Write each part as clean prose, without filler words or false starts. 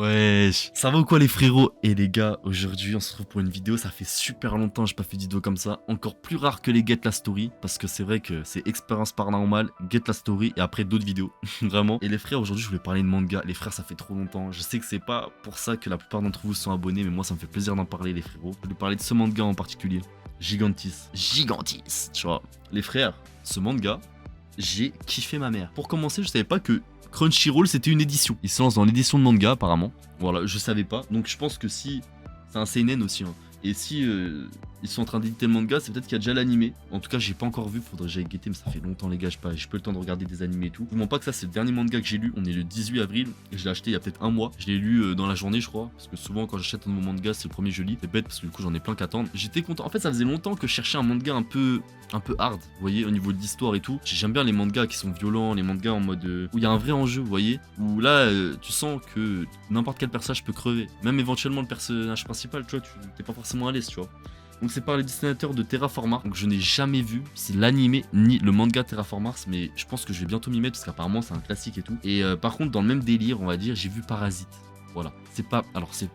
Wesh, ça va ou quoi les frérots? Et les gars, aujourd'hui on se retrouve pour une vidéo, ça fait super longtemps que j'ai pas fait de vidéo comme ça, encore plus rare que les Get la Story, parce que c'est vrai que c'est expérience paranormale, Get la Story et après d'autres vidéos, vraiment. Et les frères, aujourd'hui je voulais parler de manga, les frères ça fait trop longtemps, je sais que c'est pas pour ça que la plupart d'entre vous sont abonnés, mais moi ça me fait plaisir d'en parler les frérots. Je voulais parler de ce manga en particulier, Gigantis, tu vois. Les frères, ce manga, j'ai kiffé ma mère. Pour commencer, je savais pas que Crunchyroll c'était une édition. Ils se lancent dans l'édition de manga apparemment. Voilà, je savais pas. Donc je pense que si c'est un seinen aussi. Hein. Et si ils sont en train d'éditer le manga, c'est peut-être qu'il y a déjà l'animé. En tout cas, j'ai pas encore vu. Faudrait que j'aille guetter, mais ça fait longtemps les gars. J'ai pas le temps de regarder des animés et tout. Je vous mens pas que ça c'est le dernier manga que j'ai lu. On est le 18 avril et je l'ai acheté il y a peut-être un mois. Je l'ai lu dans la journée, je crois. Parce que souvent quand j'achète un nouveau manga, c'est le premier je lis. C'est bête parce que du coup j'en ai plein qu'attendre. J'étais content. En fait, ça faisait longtemps que je cherchais un manga un peu hard, vous voyez, au niveau de l'histoire et tout. J'aime bien les mangas qui sont violents, les mangas en mode où il y a un vrai enjeu, vous voyez, où là tu sens que n'importe quel personnage peut crever, même éventuellement le personnage principal, tu vois, tu t'es pas forcément à l'aise, tu vois. Donc c'est par les dessinateurs de Terraform Mars, donc je n'ai jamais vu c'est l'animé ni le manga Terraform Mars, mais je pense que je vais bientôt m'y mettre parce qu'apparemment c'est un classique et tout. Et par contre dans le même délire, on va dire, j'ai vu Parasite. Voilà, c'est pas, alors c'est,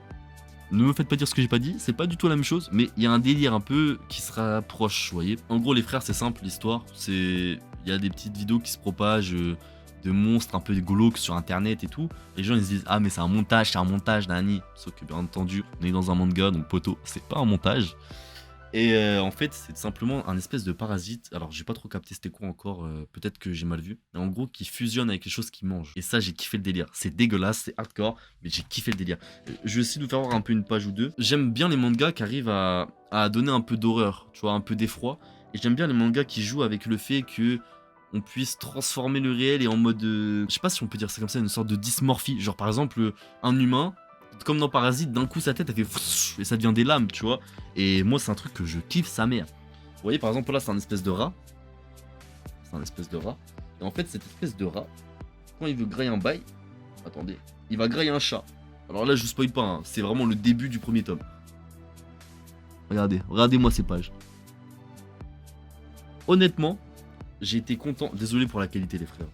ne me faites pas dire ce que j'ai pas dit, c'est pas du tout la même chose, mais il y a un délire un peu qui se rapproche, vous voyez. En gros, les frères, c'est simple, l'histoire, c'est... Il y a des petites vidéos qui se propagent de monstres un peu glauques sur internet et tout. Les gens, ils se disent, ah, mais c'est un montage, Nani. Sauf que, bien entendu, on est dans un manga, donc poto, c'est pas un montage. Et en fait, c'est simplement un espèce de parasite. Alors, j'ai pas trop capté c'était quoi encore, peut-être que j'ai mal vu. Mais en gros, qui fusionne avec les choses qui mangent. Et ça, j'ai kiffé le délire. C'est dégueulasse, c'est hardcore, mais j'ai kiffé le délire. Je vais essayer de vous faire voir un peu une page ou deux. J'aime bien les mangas qui arrivent à donner un peu d'horreur, tu vois, un peu d'effroi. Et j'aime bien les mangas qui jouent avec le fait que on puisse transformer le réel et en mode... je sais pas si on peut dire ça comme ça, une sorte de dysmorphie. Genre, par exemple, un humain... Comme dans Parasite, d'un coup sa tête elle fait et ça devient des lames, tu vois. Et moi c'est un truc que je kiffe sa mère. Vous voyez par exemple là c'est un espèce de rat. C'est un espèce de rat. Et en fait cette espèce de rat, quand il veut grailler un bail, attendez, il va grailler un chat. Alors là je vous spoil pas, hein, c'est vraiment le début du premier tome. Regardez, regardez-moi ces pages. Honnêtement, j'ai été content, désolé pour la qualité les frères.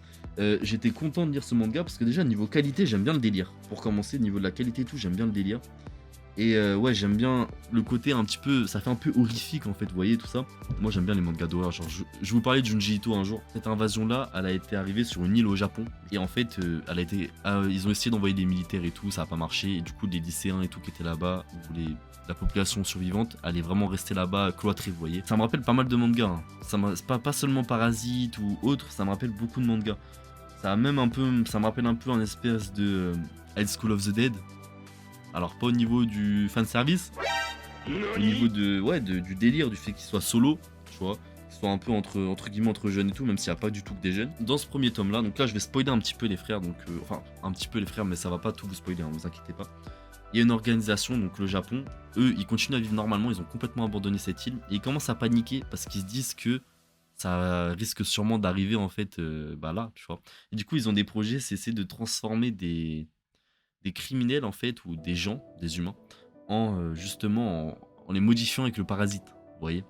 J'étais content de lire ce manga parce que déjà niveau qualité j'aime bien le délire. Pour commencer niveau de la qualité et tout j'aime bien le délire. Et ouais j'aime bien le côté un petit peu, ça fait un peu horrifique en fait, vous voyez tout ça. Moi j'aime bien les mangas d'horreur, genre je vous parlais de Junji Ito un jour. Cette invasion là elle a été arrivée sur une île au Japon. Et en fait elle a été, ils ont essayé d'envoyer des militaires et tout, ça a pas marché. Et du coup les lycéens et tout qui étaient là-bas, ou la population survivante allait vraiment rester là-bas cloîtrée, vous voyez. Ça me rappelle pas mal de mangas, hein. C'est pas seulement Parasite ou autre, ça me rappelle beaucoup de mangas. Ça même un peu, ça me rappelle un peu un espèce de High School of the Dead. Alors pas au niveau du fanservice, au niveau de, ouais, du délire, du fait qu'il soit solo, tu vois, qu'il soit un peu entre guillemets entre jeunes et tout, même s'il n'y a pas du tout que des jeunes. Dans ce premier tome là, donc là je vais spoiler un petit peu les frères, donc enfin un petit peu les frères, mais ça va pas tout vous spoiler, hein, vous inquiétez pas. Il y a une organisation, donc le Japon, eux ils continuent à vivre normalement, ils ont complètement abandonné cette île et ils commencent à paniquer parce qu'ils se disent que ça risque sûrement d'arriver en fait bah là, tu vois. Et du coup, ils ont des projets, c'est essayer de transformer des criminels en fait, ou des gens, des humains, en justement en les modifiant avec le parasite, vous voyez.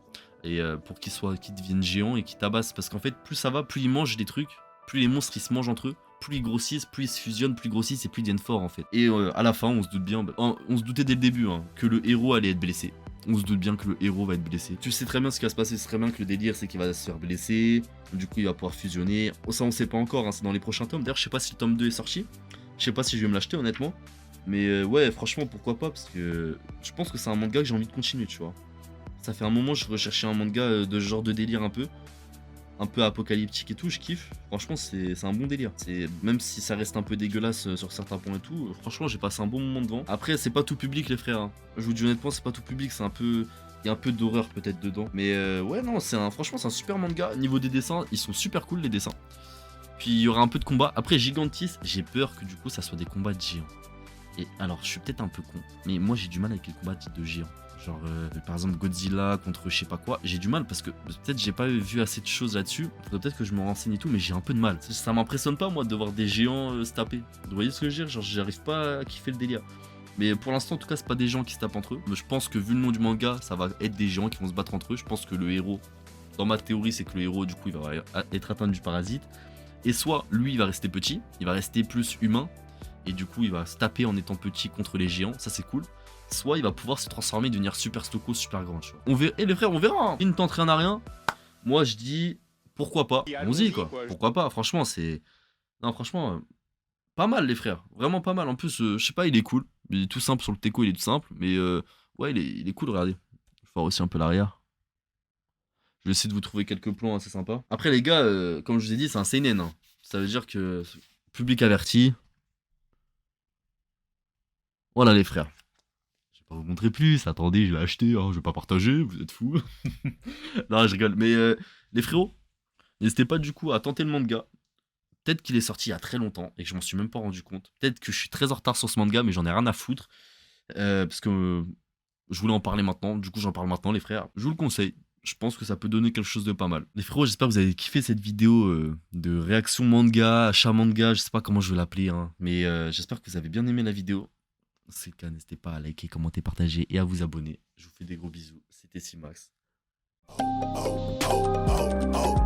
Et pour qu'ils deviennent géants et qu'ils tabassent. Parce qu'en fait, plus ça va, plus ils mangent des trucs, plus les monstres ils se mangent entre eux, plus ils grossissent, plus ils se fusionnent, plus ils grossissent et plus ils deviennent forts en fait. Et à la fin, on se doute bien, on se doutait dès le début hein, que le héros allait être blessé. On se doute bien que le héros va être blessé. Tu sais très bien ce qui va se passer, c'est très bien que le délire c'est qu'il va se faire blesser, du coup il va pouvoir fusionner. Oh, ça on sait pas encore, hein, c'est dans les prochains tomes. D'ailleurs je sais pas si le tome 2 est sorti, je sais pas si je vais me l'acheter honnêtement. Mais ouais franchement pourquoi pas, parce que je pense que c'est un manga que j'ai envie de continuer, tu vois. Ça fait un moment que je recherchais un manga de ce genre de délire un peu apocalyptique et tout, je kiffe. Franchement, c'est un bon délire. Même si ça reste un peu dégueulasse sur certains points et tout, franchement, j'ai passé un bon moment devant. Après, c'est pas tout public, les frères. Hein. Je vous dis honnêtement, c'est pas tout public, c'est un peu... Il y a un peu d'horreur peut-être dedans. Mais ouais, non, franchement, c'est un super manga. Niveau des dessins, ils sont super cool, les dessins. Puis il y aura un peu de combat. Après, Gigantis, j'ai peur que du coup, ça soit des combats de géants. Et alors, je suis peut-être un peu con, mais moi, j'ai du mal avec les combats de géants. Genre par exemple Godzilla contre je sais pas quoi, j'ai du mal parce que peut-être j'ai pas vu assez de choses là-dessus, faudrait peut-être que je me renseigne et tout, mais j'ai un peu de mal. Ça m'impressionne pas moi de voir des géants se taper. Vous voyez ce que je veux dire? Genre j'arrive pas à kiffer le délire. Mais pour l'instant en tout cas c'est pas des gens qui se tapent entre eux. Mais je pense que vu le nom du manga, ça va être des géants qui vont se battre entre eux. Je pense que le héros, dans ma théorie c'est que le héros du coup il va être atteint du parasite. Et soit lui il va rester petit, il va rester plus humain. et du coup il va se taper en étant petit contre les géants, ça c'est cool. Soit il va pouvoir se transformer et devenir super stocko, super grand, tu vois. On verra, et les frères, on verra, hein. Il ne tente rien à rien. Moi je dis, pourquoi pas, allons-y quoi, pourquoi pas, franchement c'est... Non franchement, pas mal les frères, vraiment pas mal. En plus, je sais pas, il est cool, il est tout simple sur le teco, il est tout simple, mais ouais il est cool, regardez. Je vais faire aussi un peu l'arrière. Je vais essayer de vous trouver quelques plans assez sympas. Après les gars, comme je vous ai dit, c'est un seinen, hein. Ça veut dire que public averti. Voilà les frères. Je vais pas vous montrer plus, attendez, je vais acheter, hein, je vais pas partager, vous êtes fous. Non, je rigole. Mais les frérots, n'hésitez pas du coup à tenter le manga. Peut-être qu'il est sorti il y a très longtemps et que je m'en suis même pas rendu compte. Peut-être que je suis très en retard sur ce manga, mais j'en ai rien à foutre. Parce que je voulais en parler maintenant. Du coup, j'en parle maintenant, les frères. Je vous le conseille. Je pense que ça peut donner quelque chose de pas mal. Les frérots, j'espère que vous avez kiffé cette vidéo de réaction manga, achat manga. Je sais pas comment je vais l'appeler, hein, mais j'espère que vous avez bien aimé la vidéo. C'est le cas, n'hésitez pas à liker, commenter, partager et à vous abonner. Je vous fais des gros bisous. C'était Simax. Oh, oh, oh, oh.